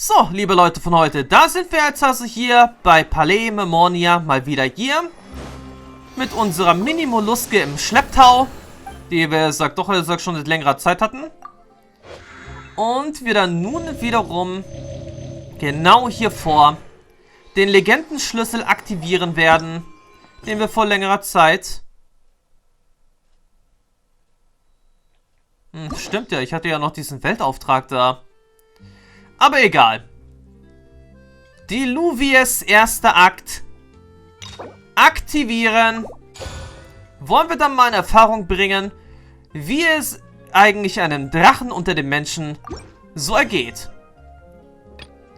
So, liebe Leute von heute, da sind wir jetzt also hier bei Palais Memonia mal wieder hier. Mit unserer Mini-Molluske im Schlepptau, die wir, schon seit längerer Zeit hatten. Und wir dann nun wiederum genau hier vor den Legendenschlüssel aktivieren werden, den wir vor längerer Zeit... stimmt ja, ich hatte ja noch diesen Weltauftrag da. Aber egal. Diluvies 1.Akt. Aktivieren. Wollen wir dann mal in Erfahrung bringen, wie es eigentlich einem Drachen unter den Menschen so ergeht.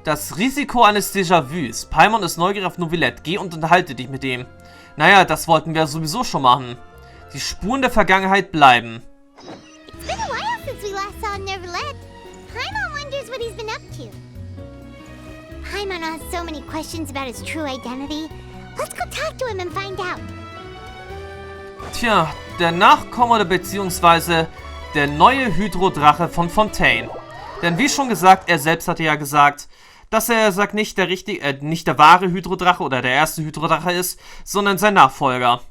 Das Risiko eines Déjà-vus. Paimon ist neugierig auf Nuevillette. Geh und unterhalte dich mit ihm. Naja, das wollten wir sowieso schon machen. Die Spuren der Vergangenheit bleiben. It's been a while since we last saw Nuevillette. Paimon wonders what he's been up to. Paimon has so many questions about his true identity. Let's go talk to him and find out. Tja, der Nachkomme oder beziehungsweise der neue Hydrodrache von Fontaine. Denn wie schon gesagt, er selbst hatte ja gesagt, dass er sagt nicht der nicht der wahre Hydrodrache oder der erste Hydrodrache ist, sondern sein Nachfolger.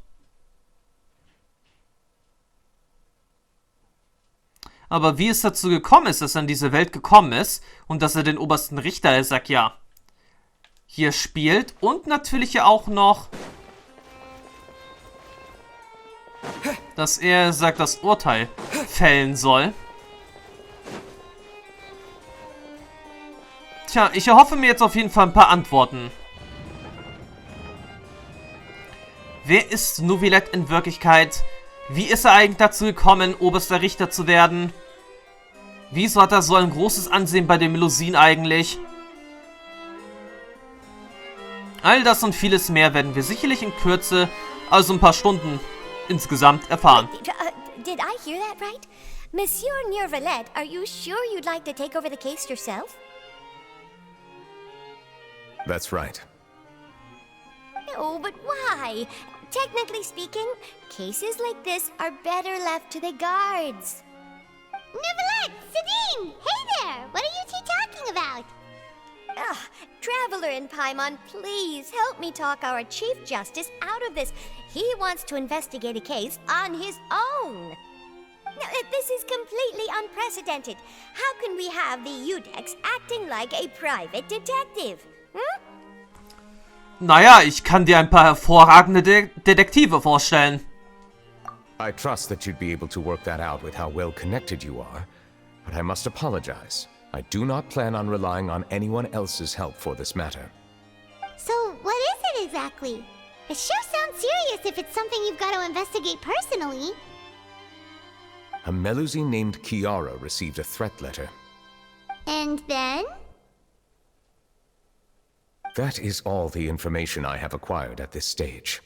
Aber wie es dazu gekommen ist, dass er in diese Welt gekommen ist und dass er den Obersten Richter, er sagt ja, hier spielt und natürlich ja auch noch, dass er sagt, das Urteil fällen soll. Tja, ich erhoffe mir jetzt auf jeden Fall ein paar Antworten. Wer ist Nuevillette in Wirklichkeit? Wie ist er eigentlich dazu gekommen, Oberster Richter zu werden? Wieso hat er so ein großes Ansehen bei den Melusinen eigentlich? All das und vieles mehr werden wir sicherlich in Kürze, also ein paar Stunden insgesamt, erfahren. Did I hear that right? Monsieur Nuevillette, are you sure you'd like to take over the case yourself? That's right. No, but why? Technically speaking, cases like this are better left to the guards. Nuevillette! Sidine! Hey there! What are you two talking about? Ugh, Traveler and Paimon, please help me talk our Chief Justice out of this. He wants to investigate a case on his own. Now, this is completely unprecedented. How can we have the Udex acting like a private detective? Hm? Naja, ich kann dir ein paar hervorragende Detektive vorstellen. I trust that you'd be able to work that out with how well connected you are, but I must apologize. I do not plan on relying on anyone else's help for this matter. So, what is it exactly? It sure sounds serious if it's something you've got to investigate personally. A Melusine named Kiara received a threat letter. And then? That is all the information I have acquired at this stage.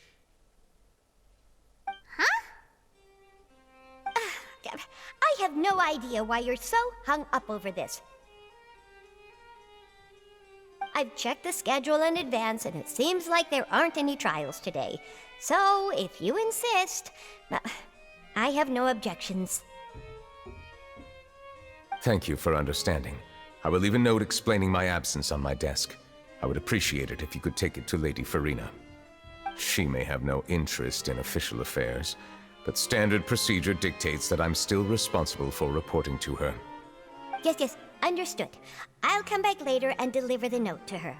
I have no idea why you're so hung up over this. I've checked the schedule in advance, and it seems like there aren't any trials today. So, if you insist, I have no objections. Thank you for understanding. I will leave a note explaining my absence on my desk. I would appreciate it if you could take it to Lady Farina. She may have no interest in official affairs, but standard procedure dictates that I'm still responsible for reporting to her. Yes, understood. I'll come back later and deliver the note to her.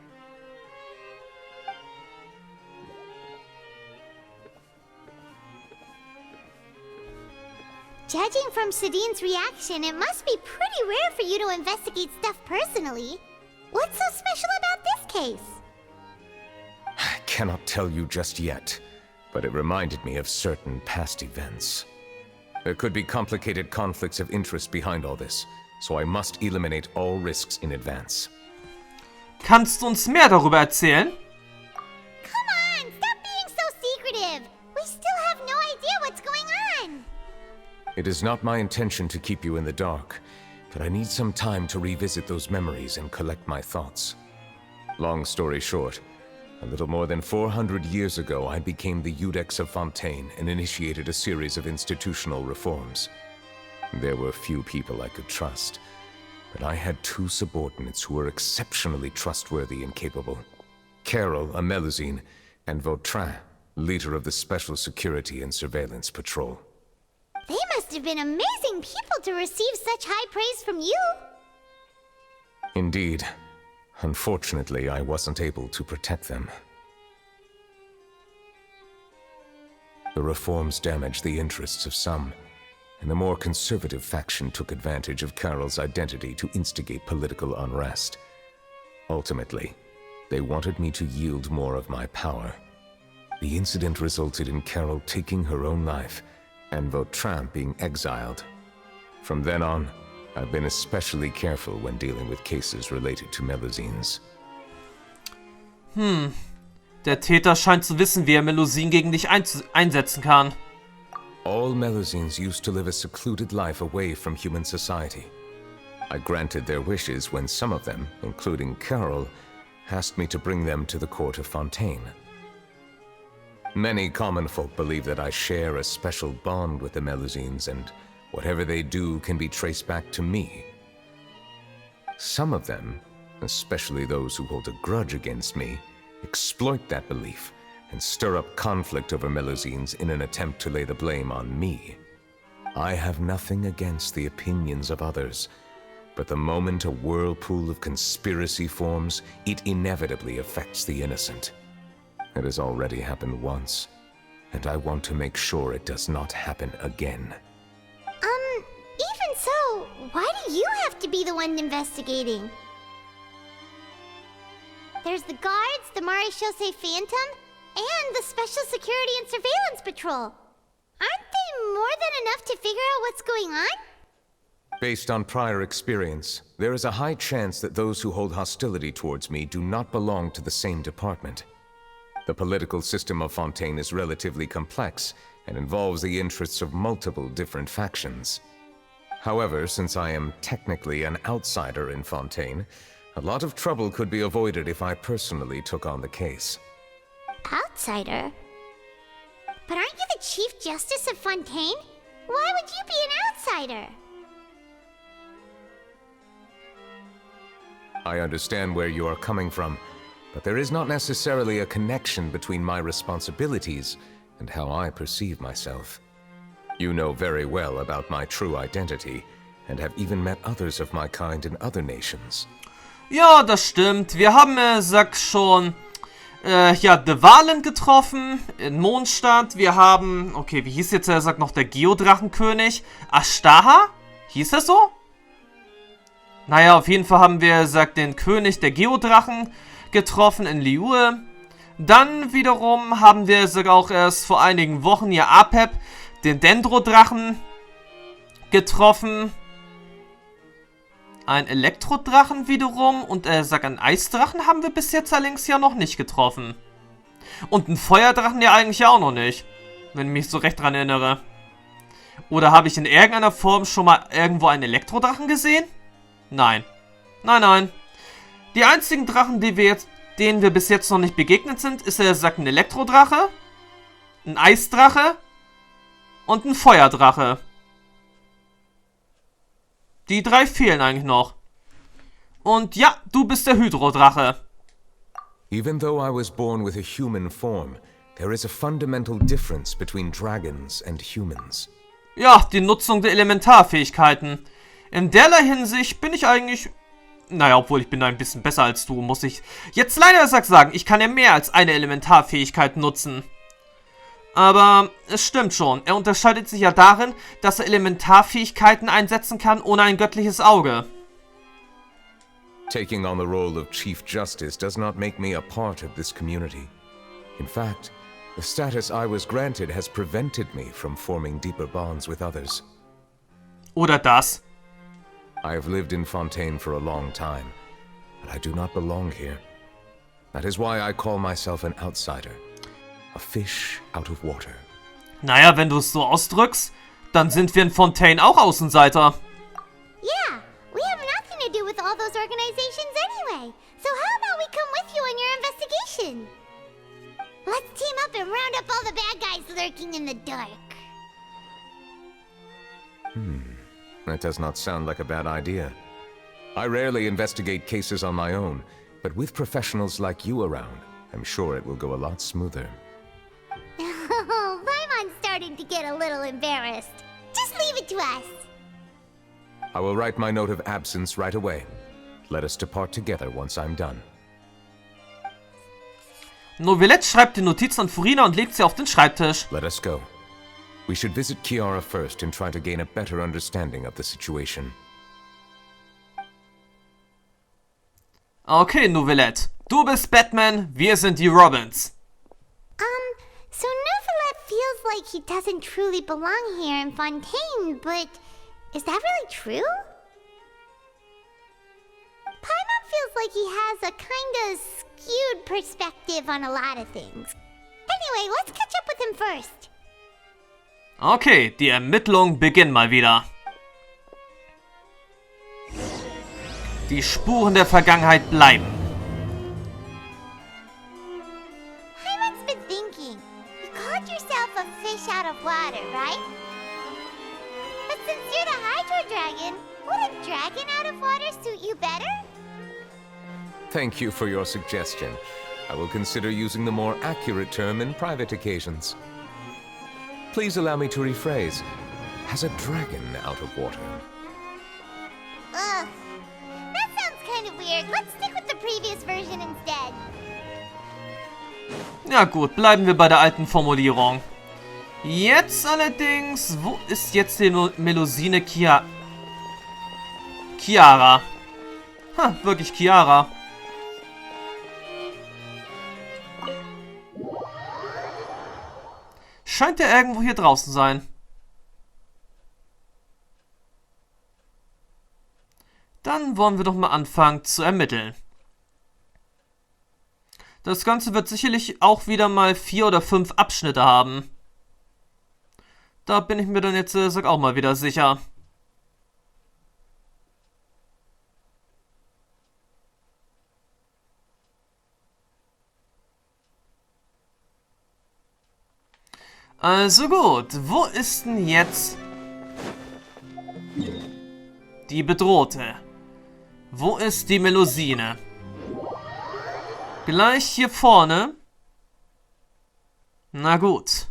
Judging from Sidine's reaction, it must be pretty rare for you to investigate stuff personally. What's so special about this case? I cannot tell you just yet, but it reminded me of certain past events. There could be complicated conflicts of interest behind all this, so I must eliminate all risks in advance. Kannst du uns mehr darüber erzählen? Come on, stop being so secretive. We still have no idea what's going on. It is not my intention to keep you in the dark, but I need some time to revisit those memories and collect my thoughts. Long story short, a little more than 400 years ago, I became the Udex of Fontaine and initiated a series of institutional reforms. There were few people I could trust, but I had two subordinates who were exceptionally trustworthy and capable. Carol, a Melusine, and Vautrin, leader of the Special Security and Surveillance Patrol. They must have been amazing people to receive such high praise from you. Indeed. Unfortunately, I wasn't able to protect them. The reforms damaged the interests of some, and the more conservative faction took advantage of Carol's identity to instigate political unrest. Ultimately, they wanted me to yield more of my power. The incident resulted in Carol taking her own life, and Vautrin being exiled. From then on, I've been especially careful when dealing with cases related to Melusines. Der Täter scheint zu wissen, wie er Melusine gegen dich einsetzen kann. All Melusines used to live a secluded life away from human society. I granted their wishes when some of them, including Carol, asked me to bring them to the court of Fontaine. Many common folk believe that I share a special bond with the Melusines, and whatever they do can be traced back to me. Some of them, especially those who hold a grudge against me, exploit that belief and stir up conflict over Melusines in an attempt to lay the blame on me. I have nothing against the opinions of others, but the moment a whirlpool of conspiracy forms, it inevitably affects the innocent. It has already happened once, and I want to make sure it does not happen again. Even so, why do you have to be the one investigating? There's the guards, the Maréchaussée Phantom, and the Special Security and Surveillance Patrol. Aren't they more than enough to figure out what's going on? Based on prior experience, there is a high chance that those who hold hostility towards me do not belong to the same department. The political system of Fontaine is relatively complex and involves the interests of multiple different factions. However, since I am technically an outsider in Fontaine, a lot of trouble could be avoided if I personally took on the case. Outsider? But aren't you the Chief Justice of Fontaine? Why would you be an outsider? I understand where you are coming from, but there is not necessarily a connection between my responsibilities and how I perceive myself. You know very well about my true identity, and have even met others of my kind in other nations. Ja, das stimmt. Wir haben, schon, ja, De Walen getroffen in Mondstadt. Wir haben, okay, wie hieß jetzt, noch der Geodrachenkönig? Ashtaha? Hieß das so? Naja, auf jeden Fall haben wir, den König der Geodrachen getroffen in Liyue. Dann wiederum haben wir auch erst vor einigen Wochen hier Apep, den Dendrodrachen, getroffen. Ein Elektrodrachen wiederum und einen Eisdrachen haben wir bis jetzt allerdings ja noch nicht getroffen. Und einen Feuerdrachen ja eigentlich auch noch nicht, wenn ich mich so recht dran erinnere. Oder habe ich in irgendeiner Form schon mal irgendwo einen Elektrodrachen gesehen? Nein. Nein, nein. Die einzigen Drachen, denen wir bis jetzt noch nicht begegnet sind, ist ein Elektrodrache, ein Eisdrache und ein Feuerdrache. Die drei fehlen eigentlich noch. Und ja, du bist der Hydrodrache. Even though I was born with a human form, there is a fundamental difference between dragons and humans. Ja, die Nutzung der Elementarfähigkeiten. In derlei Hinsicht bin ich eigentlich... Naja, obwohl ich bin ein bisschen besser als du, muss ich jetzt leider sagen. Ich kann ja mehr als eine Elementarfähigkeit nutzen. Aber es stimmt schon. Er unterscheidet sich ja darin, dass er Elementarfähigkeiten einsetzen kann ohne ein göttliches Auge. Taking on the role of Chief Justice does not make me a part of this community. In fact, the status I was granted has prevented me from forming deeper bonds with others. Oder das. I have lived in Fontaine for a long time, but I do not belong here. That is why I call myself an outsider. A fish out of water. Naja, wenn du es so ausdrückst, dann sind wir in Fontaine auch Außenseiter. Yeah, we have nothing to do with all those organizations anyway. So how about we come with you in your investigation? Let's team up and round up all the bad guys lurking in the dark. That does not sound like a bad idea. I rarely investigate cases on my own, but with professionals like you around, I'm sure it will go a lot smoother. Oh, Paimon's starting to get a little embarrassed. Just leave it to us. I will write my note of absence right away. Let us depart together once I'm done. Nuevillette schreibt die Notiz an Furina und legt sie auf den Schreibtisch. Let us go. We should visit Chiara first and try to gain a better understanding of the situation. Okay, Nuevillette. Du bist Batman, wir sind die Robins. So Nuevillette feels like he doesn't truly belong here in Fontaine, but is that really true? Paimon feels like he has a kinda skewed perspective on a lot of things. Anyway, let's catch up with him first. Okay, die Ermittlungen beginnen mal wieder. Die Spuren der Vergangenheit bleiben. Paimon's been thinking. You called yourself a fish out of water, right? But since you're the Hydro Dragon, would a dragon out of water suit you better? Thank you for your suggestion. I will consider using the more accurate term in private occasions. Please allow me to rephrase. Has a dragon out of water? Ugh. That sounds kind of weird. Let's stick with the previous version instead. Ja gut, bleiben wir bei der alten Formulierung. Jetzt allerdings, wo ist jetzt die Melusine Chiara? Ha, wirklich Chiara. Scheint er irgendwo hier draußen sein. Dann wollen wir doch mal anfangen zu ermitteln. Das Ganze wird sicherlich auch wieder mal 4 oder 5 Abschnitte haben. Da bin ich mir dann jetzt auch mal wieder sicher. Also gut, wo ist denn jetzt die Bedrohte? Wo ist die Melusine? Gleich hier vorne. Na gut.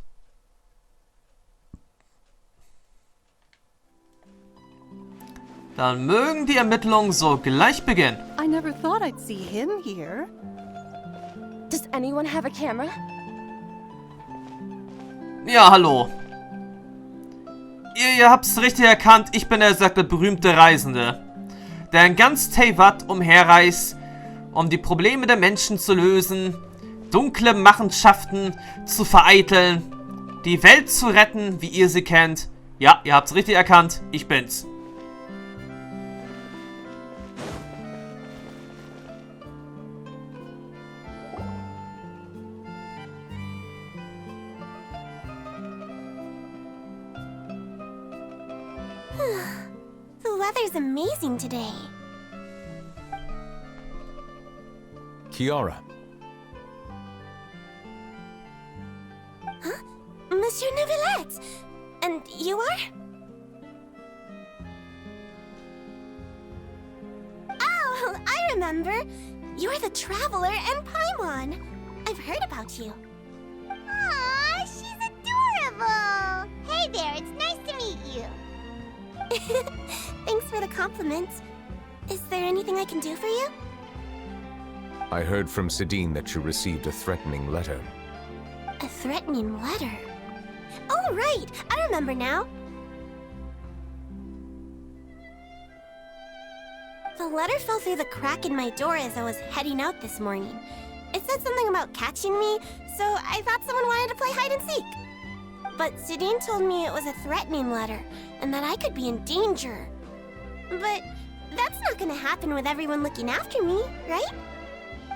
Dann mögen die Ermittlungen so gleich beginnen. I never thought I'd see him here. Does anyone have a camera? Ja, hallo. Ihr habt's richtig erkannt, ich bin der berühmte Reisende, der in ganz Teyvat umherreist, um die Probleme der Menschen zu lösen, dunkle Machenschaften zu vereiteln, die Welt zu retten, wie ihr sie kennt. Ja, ihr habt's richtig erkannt, ich bin's. The weather's amazing today. Chiara. Monsieur Nuevillette! And you are? Oh, I remember. You're the Traveler and Paimon. I've heard about you. Aw, she's adorable! Hey there, it's nice to meet you. Thanks for the compliments. Is there anything I can do for you? I heard from Sidine that you received a threatening letter. A threatening letter? Oh, right! I remember now. The letter fell through the crack in my door as I was heading out this morning. It said something about catching me, so I thought someone wanted to play hide and seek. But Sidine told me it was a threatening letter, and that I could be in danger. But that's not gonna happen with everyone looking after me, right?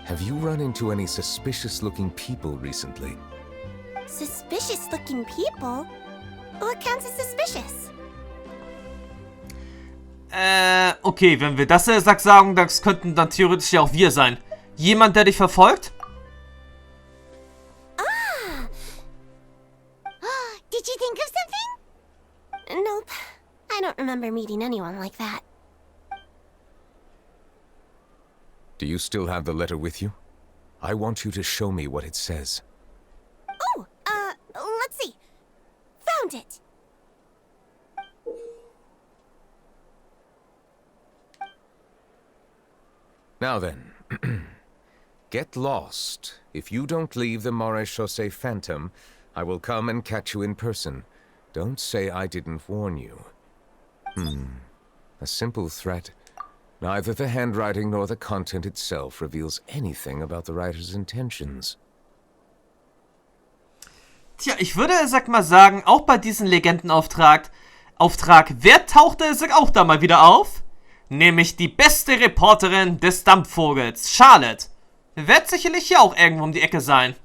Have you run into any suspicious-looking people recently? Suspicious-looking people? What counts as suspicious? Okay, wenn wir das sagen, das könnten dann theoretisch ja auch wir sein. Jemand, der dich verfolgt? Did you think of something? Nope. I don't remember meeting anyone like that. Do you still have the letter with you? I want you to show me what it says. Oh, let's see. Found it. Now then, get lost. If you don't leave the Maréchaussée Phantom, I will come and catch you in person. Don't say I didn't warn you. A simple threat. Neither the handwriting nor the content itself reveals anything about the writer's intentions. Tja, ich würde, sag mal sagen, auch bei diesem Legendenauftrag, wer tauchte, sag auch da mal wieder auf? Nämlich die beste Reporterin des Dampfvogels, Charlotte. Wird sicherlich hier auch irgendwo um die Ecke sein.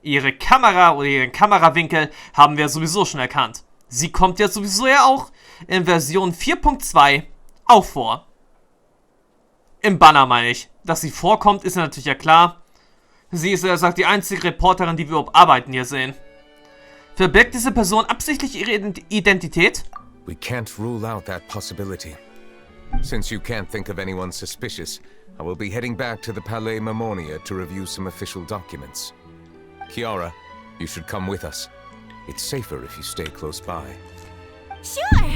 Ihre Kamera oder ihren Kamerawinkel haben wir sowieso schon erkannt. Sie kommt ja sowieso ja auch in Version 4.2 auch vor. Im Banner meine ich. Dass sie vorkommt, ist natürlich ja klar. Sie ist, sagt die einzige Reporterin, die wir überhaupt arbeiten hier sehen. Verbirgt diese Person absichtlich ihre Identität? We can't rule out that possibility. Since you can't think of anyone suspicious, I will be heading back to the Palais Mermonia to review some official documents. Kiara, you should come with us. It's safer if you stay close by. Sure.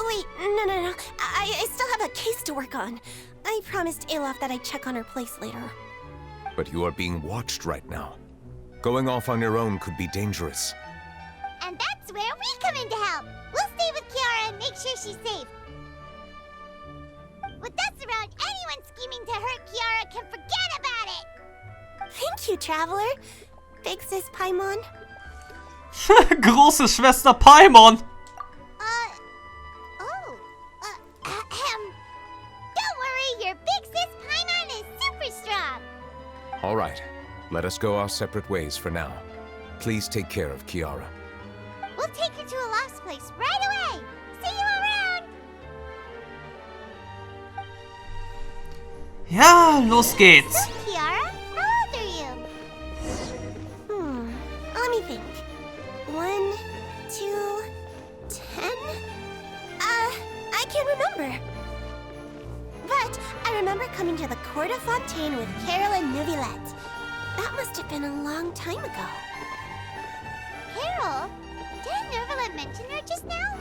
Wait, no. I still have a case to work on. I promised Alof that I'd check on her place later. But you are being watched right now. Going off on your own could be dangerous. And that's where we come in to help. We'll stay with Kiara and make sure she's safe. With us around, anyone scheming to hurt Kiara can forget about it. Thank you, Traveler. Big Sis Paimon. Große Schwester Paimon. Don't worry, your big sis Paimon is super strong. All right, let us go our separate ways for now. Please take care of Kiara. We'll take her to a lost place right away. See you around. Ja, los geht's. So, Kiara, how old are you? Let me think. 1, 2, 10? I can't remember. But I remember coming to the court of Fontaine with Carol and Nuevillette. That must have been a long time ago. Carol? Didn't Nuevillette mention her just now?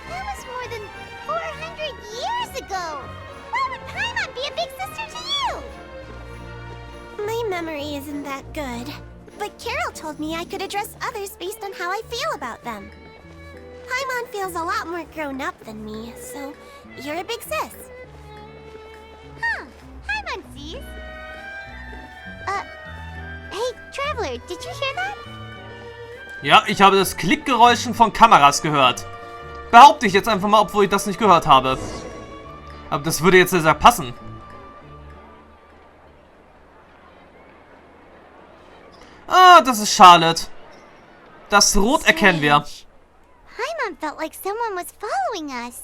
That was more than 400 years ago. Why would Paimon be a big sister to you? My memory isn't that good. But Carol told me I could address others based on how I feel about them. Paimon feels a lot more grown up than me, so you're a big sis. Huh. Paimon sees. Hey, Traveler, did you hear that? Ja, ich habe das Klickgeräuschen von Kameras gehört. Behaupte ich jetzt einfach mal, obwohl ich das nicht gehört habe. Aber das würde jetzt sehr passen. Ah, das ist Charlotte. Das Rot erkennen wir. Paimon felt like someone was following us.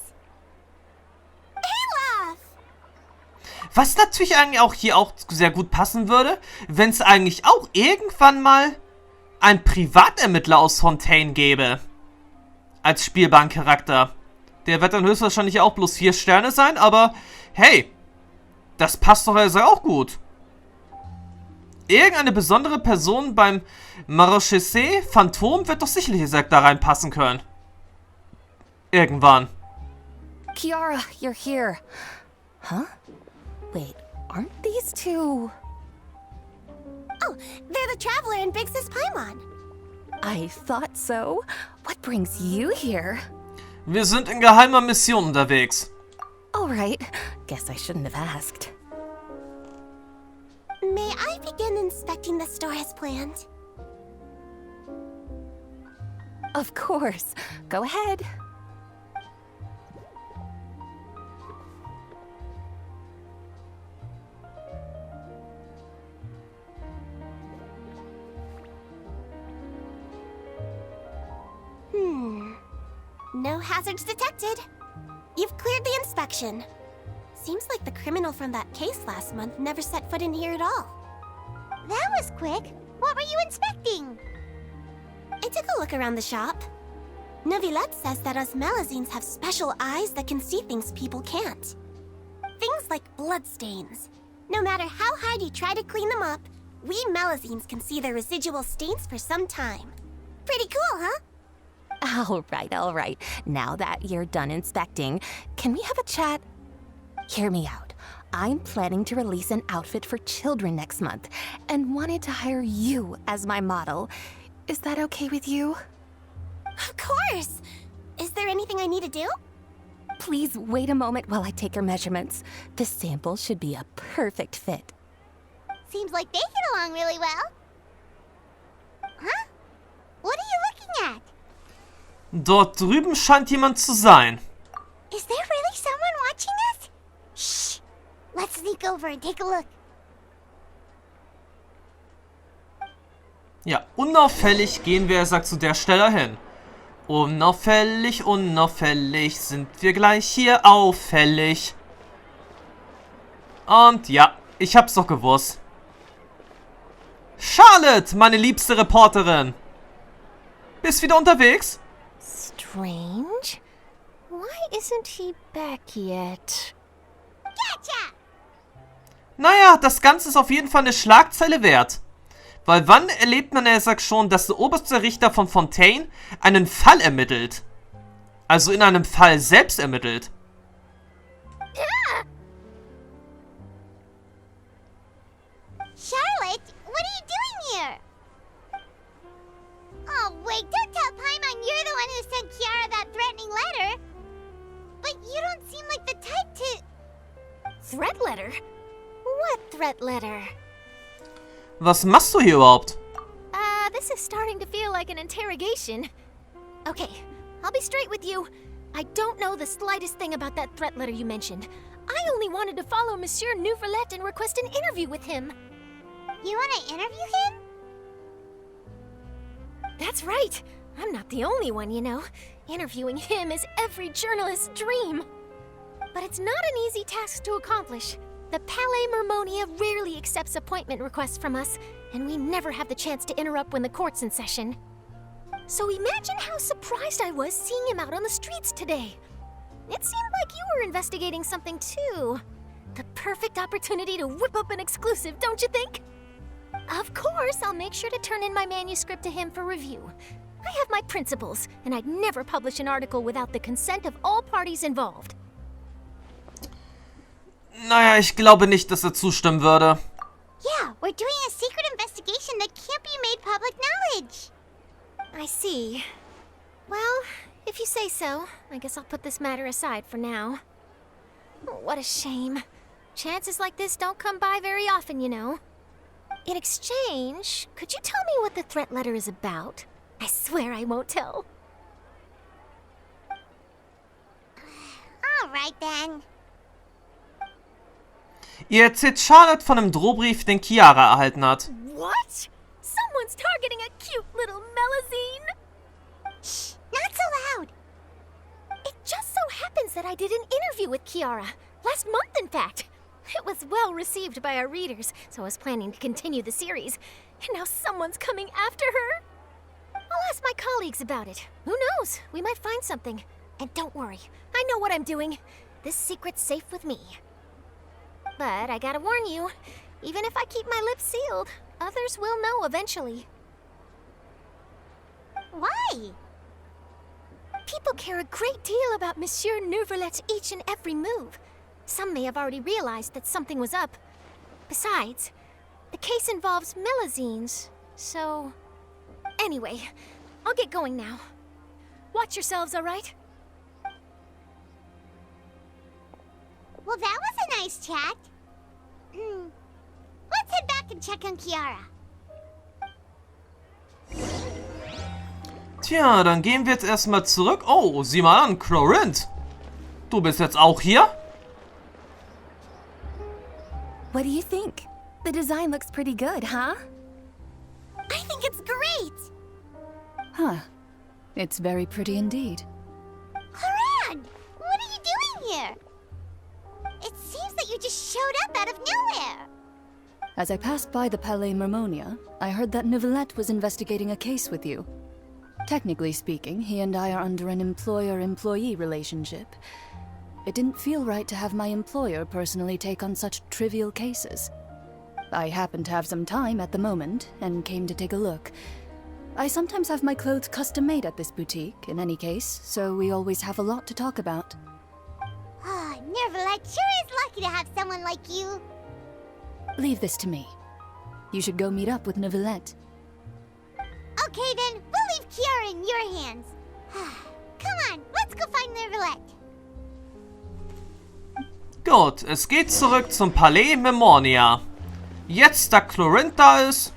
Olaf! Was natürlich eigentlich auch hier auch sehr gut passen würde, wenn es eigentlich auch irgendwann mal einen Privatermittler aus Fontaine gäbe. Als spielbaren Charakter. Der wird dann höchstwahrscheinlich auch bloß 4 Sterne sein, aber hey, das passt doch also auch gut. Irgendeine besondere Person beim Maréchaussée Phantom wird doch sicherlich gesagt da reinpassen können. Irgendwann. Kiara, you're here. Huh? Wait, aren't these two... Oh, they're the Traveler and Big Sis Paimon. I thought so. What brings you here? Wir sind in geheimer Mission unterwegs. All right. Guess I shouldn't have asked. May I begin inspecting the store as planned? Of course. Go ahead. No hazards detected. You've cleared the inspection. Seems like the criminal from that case last month never set foot in here at all. That was quick. What were you inspecting? I took a look around the shop. Nuevillette says that us Melazines have special eyes that can see things people can't. Things like bloodstains. No matter how hard you try to clean them up, we Melazines can see their residual stains for some time. Pretty cool, huh? All right. Now that you're done inspecting, can we have a chat? Hear me out. I'm planning to release an outfit for children next month and wanted to hire you as my model. Is that okay with you? Of course! Is there anything I need to do? Please wait a moment while I take your measurements. The sample should be a perfect fit. Seems like they get along really well. Huh? What are you looking at? Dort drüben scheint jemand zu sein. Is there really someone watching us? Shh! Let's sneak over and take a look. Ja, unauffällig gehen wir, er sagt, zu der Stelle hin. Unauffällig, unauffällig sind wir gleich hier auffällig. Und ja, ich hab's doch gewusst. Charlotte, meine liebste Reporterin. Bist wieder unterwegs? Strange. Why isn't he back yet? Gotcha! Naja, das Ganze ist auf jeden Fall eine Schlagzeile wert. Weil wann erlebt man, er sagt schon, dass der Oberste Richter von Fontaine einen Fall ermittelt? Also in einem Fall selbst ermittelt. Charlotte, what are you doing here? Oh, wait, don't tell Paimon you're the one who sent Kiara that threatening letter. But you don't seem like the type to... Threat letter? What threat letter? Was machst du hier überhaupt? This is starting to feel like an interrogation. Okay, I'll be straight with you. I don't know the slightest thing about that threat letter you mentioned. I only wanted to follow Monsieur Nuevillette and request an interview with him. You want to interview him? That's right. I'm not the only one, you know. Interviewing him is every journalist's dream. But it's not an easy task to accomplish. The Palais Mermonia rarely accepts appointment requests from us, and we never have the chance to interrupt when the court's in session. So imagine how surprised I was seeing him out on the streets today. It seemed like you were investigating something too. The perfect opportunity to whip up an exclusive, don't you think? Of course, I'll make sure to turn in my manuscript to him for review. I have my principles, and I'd never publish an article without the consent of all parties involved. Naja, ich glaube nicht, dass er zustimmen würde. Yeah, we're doing a secret investigation that can't be made public knowledge. I see. Well, if you say so, I guess I'll put this matter aside for now. Oh, what a shame. Chances like this don't come by very often, you know. In exchange, could you tell me what the threat letter is about? I swear I won't tell. All right then. Ihr erzählt Charlotte von einem Drohbrief, den Chiara erhalten hat. What? Someone's targeting a cute little Melazine? Shh, not so loud. It just so happens that I did an interview with Kiara. Last month, in fact. It was well received by our readers, so I was planning to continue the series. And now someone's coming after her. I'll ask my colleagues about it. Who knows? We might find something. And don't worry, I know what I'm doing. This secret's safe with me. But I gotta warn you, even if I keep my lips sealed, others will know eventually. Why? People care a great deal about Monsieur Neuvillette's each and every move. Some may have already realized that something was up. Besides, the case involves Melazines, so... Anyway, I'll get going now. Watch yourselves, all right? Well, that was a nice chat. Let's head back and check on Kiara. Tja, dann gehen wir jetzt erstmal zurück. Oh, sieh mal an, Corinth. Du bist jetzt auch hier? What do you think? The design looks pretty good, huh? I think it's great! Huh. It's very pretty indeed. Haran! What are you doing here? It seems that you just showed up out of nowhere. As I passed by the Palais Mermonia, I heard that Nuevillette was investigating a case with you. Technically speaking, he and I are under an employer-employee relationship. It didn't feel right to have my employer personally take on such trivial cases. I happened to have some time at the moment and came to take a look. I sometimes have my clothes custom made at this boutique, in any case, so we always have a lot to talk about. Ah, Nuevillette sure is lucky to have someone like you. Leave this to me. You should go meet up with Nuevillette. Okay then, we'll leave Kiara in your hands. Come on, let's go find Nuevillette. Gut, es geht zurück zum Palais Mermonia. Jetzt, da Chlorinde da ist,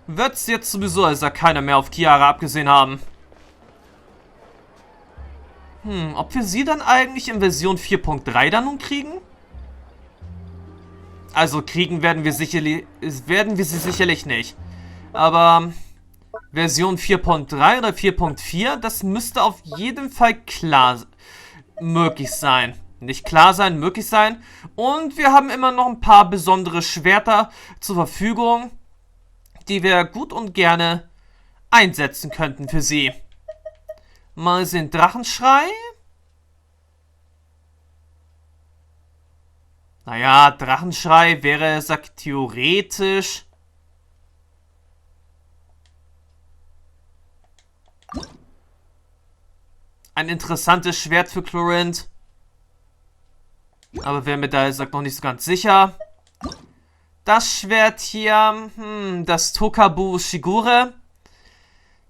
wird's jetzt sowieso, als keiner mehr auf Kiara abgesehen haben. Ob wir sie dann eigentlich in Version 4.3 dann nun kriegen? Also kriegen werden wir sie sicherlich nicht. Aber Version 4.3 oder 4.4, das müsste auf jeden Fall klar möglich sein. Nicht klar sein, möglich sein. Und wir haben immer noch ein paar besondere Schwerter zur Verfügung, die wir gut und gerne einsetzen könnten für sie. Mal sehen, Drachenschrei. Naja, Drachenschrei wäre, sagt theoretisch. Ein interessantes Schwert für Chlorinde. Aber wer mir da sagt, noch nicht so ganz sicher. Das Schwert hier, das Tokabu Shigure.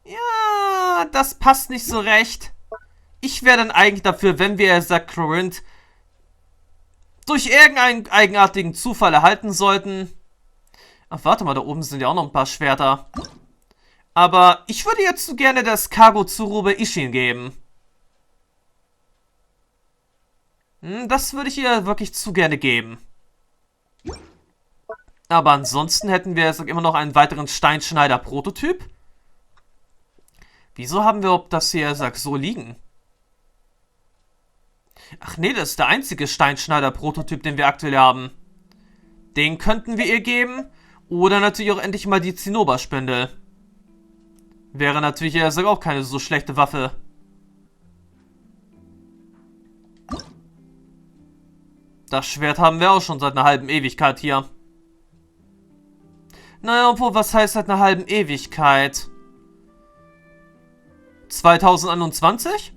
Ja, das passt nicht so recht. Ich wäre dann eigentlich dafür, wenn wir, sagt Chlorinde, durch irgendeinen eigenartigen Zufall erhalten sollten. Ach, warte mal, da oben sind ja auch noch ein paar Schwerter. Aber ich würde jetzt so gerne das Kago Tsurube Ishin geben. Das würde ich ihr wirklich zu gerne geben. Aber ansonsten hätten wir jetzt immer noch einen weiteren Steinschneider-Prototyp. Wieso haben wir das hier so liegen? Ach nee, das ist der einzige Steinschneider-Prototyp, den wir aktuell haben. Den könnten wir ihr geben. Oder natürlich auch endlich mal die Zinnoberspindel. Wäre natürlich auch keine so schlechte Waffe. Das Schwert haben wir auch schon seit einer halben Ewigkeit hier. Naja, obwohl, was heißt seit einer halben Ewigkeit? 2021?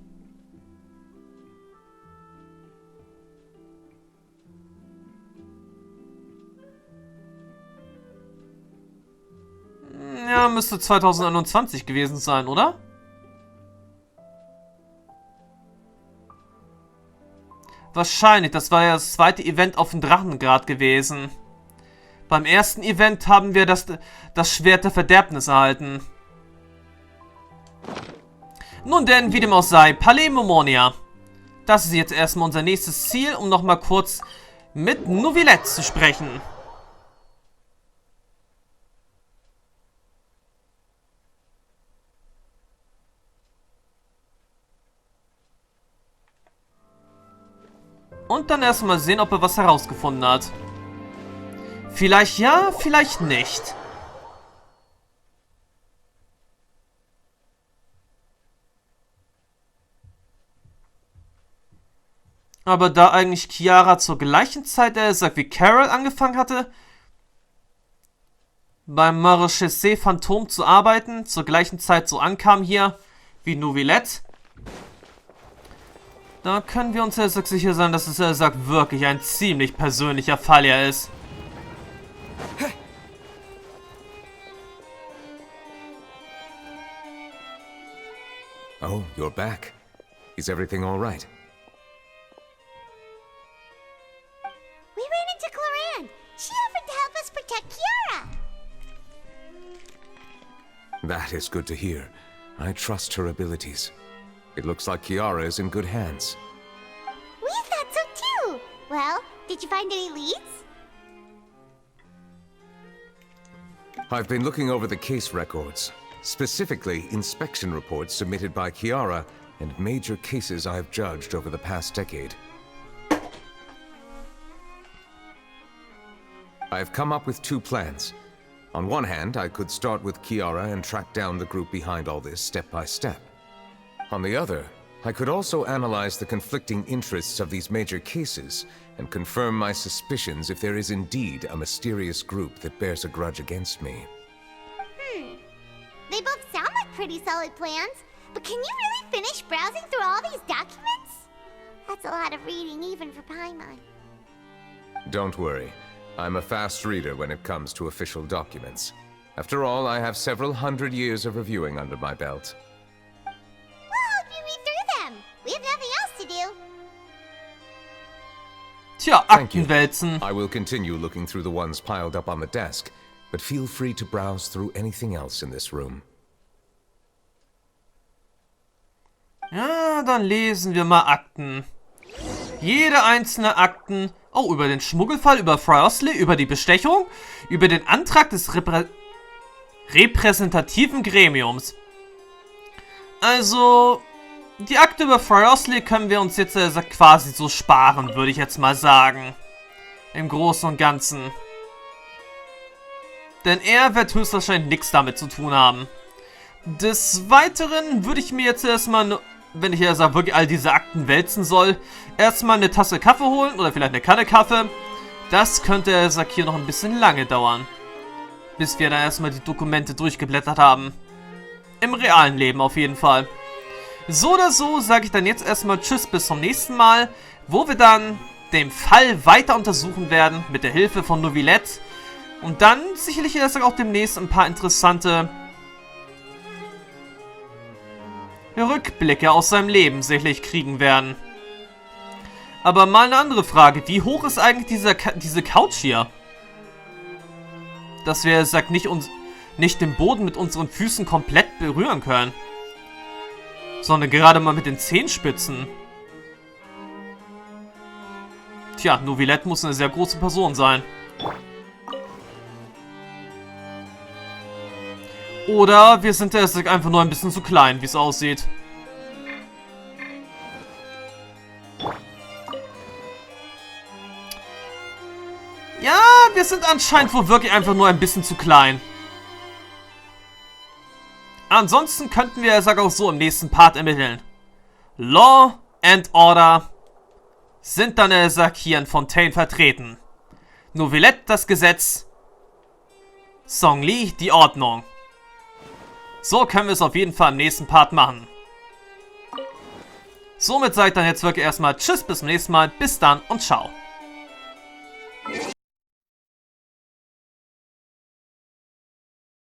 Ja, müsste 2021 gewesen sein, oder? Wahrscheinlich, das war ja das zweite Event auf dem Drachengrad gewesen. Beim ersten Event haben wir das Schwert der Verderbnis erhalten. Nun denn, wie dem auch sei, Palais Mermonia. Das ist jetzt erstmal unser nächstes Ziel, um nochmal kurz mit Nuevillette zu sprechen. Und dann erstmal sehen, ob er was herausgefunden hat. Vielleicht ja, vielleicht nicht. Aber da eigentlich Kiara zur gleichen Zeit, wie Carol angefangen hatte, beim Marechaussee Phantom zu arbeiten, zur gleichen Zeit so ankam hier wie Nuevillette, da können wir uns sicher sein, dass es wirklich ein ziemlich persönlicher Fall hier ist. Oh, you're back. Is everything all right? We ran into Chlorinde. She offered to help us protect Kiara. That is good to hear. I trust her abilities. It looks like Kiara is in good hands. We thought so too. Well, did you find any leads? I've been looking over the case records, specifically inspection reports submitted by Kiara and major cases I've judged over the past decade. I've come up with two plans. On one hand, I could start with Kiara and track down the group behind all this step by step. On the other, I could also analyze the conflicting interests of these major cases and confirm my suspicions if there is indeed a mysterious group that bears a grudge against me. They both sound like pretty solid plans, but can you really finish browsing through all these documents? That's a lot of reading even for Paimon. Don't worry. I'm a fast reader when it comes to official documents. After all, I have several hundred years of reviewing under my belt. We'll help you read through them. We have nothing else to do. Tja, Thank you. Aktenwälzen. I will continue looking through the ones piled up on the desk, but feel free to browse through anything else in this room. Ja, dann lesen wir mal Akten. Jede einzelne Akten. Oh, über den Schmuggelfall, über Friosley, über die Bestechung, über den Antrag des repräsentativen Gremiums. Also, die Akte über Friosley können wir uns jetzt quasi so sparen, würde ich jetzt mal sagen. Im Großen und Ganzen. Denn er wird höchstwahrscheinlich nichts damit zu tun haben. Des Weiteren würde ich mir jetzt erstmal, wenn ich jetzt wirklich all diese Akten wälzen soll, erstmal eine Tasse Kaffee holen oder vielleicht eine Kanne Kaffee. Das könnte hier noch ein bisschen lange dauern. Bis wir dann erstmal die Dokumente durchgeblättert haben. Im realen Leben auf jeden Fall. So oder so sage ich dann jetzt erstmal Tschüss bis zum nächsten Mal, wo wir dann den Fall weiter untersuchen werden mit der Hilfe von Nuevillette. Und dann sicherlich erst auch demnächst ein paar interessante Rückblicke aus seinem Leben sicherlich kriegen werden. Aber mal eine andere Frage. Wie hoch ist eigentlich diese Couch hier? Dass wir, nicht den Boden mit unseren Füßen komplett berühren können. Sondern gerade mal mit den Zehenspitzen. Tja, Nuevillette muss eine sehr große Person sein. Oder wir sind einfach nur ein bisschen zu klein, wie es aussieht. Ja, wir sind anscheinend wohl wirklich einfach nur ein bisschen zu klein. Ansonsten könnten wir, auch so, im nächsten Part ermitteln. Law and Order sind dann, hier in Fontaine vertreten. Nuevillette das Gesetz. Zhongli die Ordnung. So können wir es auf jeden Fall im nächsten Part machen. Somit sage ich dann jetzt wirklich erstmal Tschüss, bis zum nächsten Mal. Bis dann und ciao.